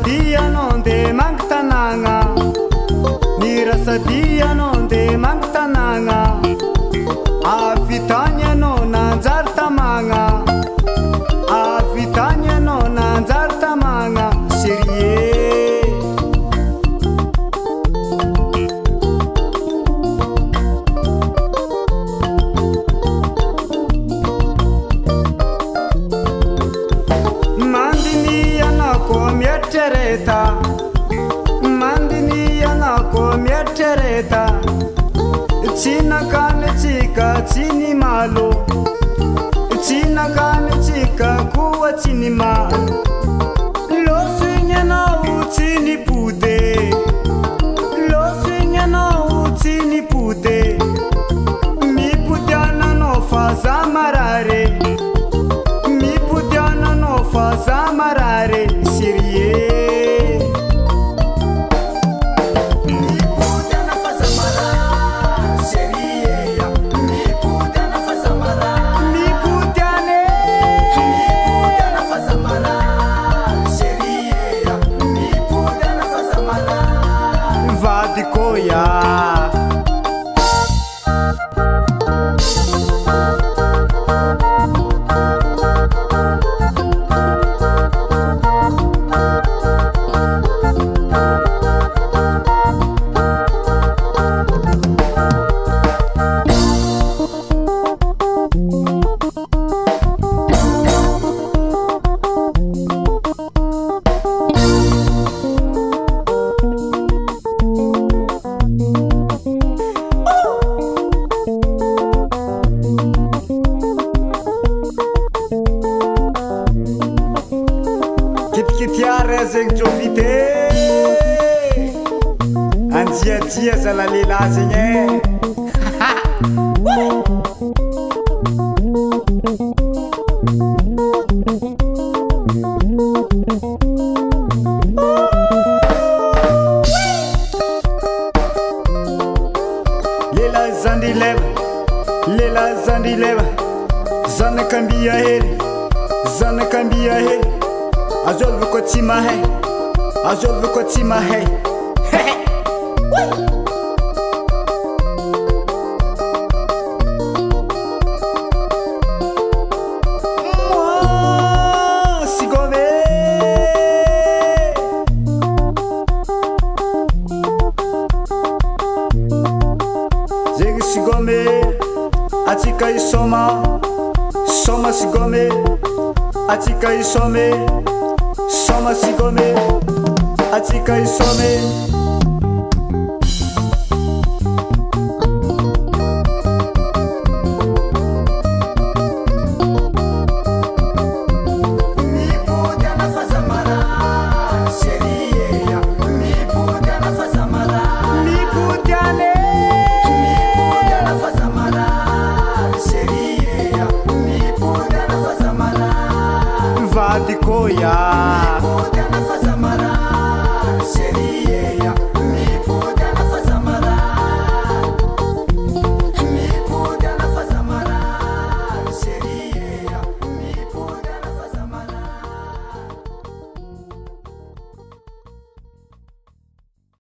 Dia non de mangtananga Nirasa dia non de mangtananga Avitanya no nanjar tamanga Avitanya no nanjar tamanga Serie Mandini anako mietereta Mandini anako mietereta China kane chika chini malo China kane chika kuwa chini malo Lo swinye na uchini pude Lo swinye na uchini pude Mi pudiana no faza marare Mi pudiana no faza marare Serie Kitiara zegny jovite anjiajia zala lehilahy zegny Lehilahy zandrileva zanakambia hely Azolvo ko tsy mahay Azolvo ko tsy mahay Sigome Zegny sigome Atsika isoma Soma sigome Atsika isome Soma sigome Atsika isome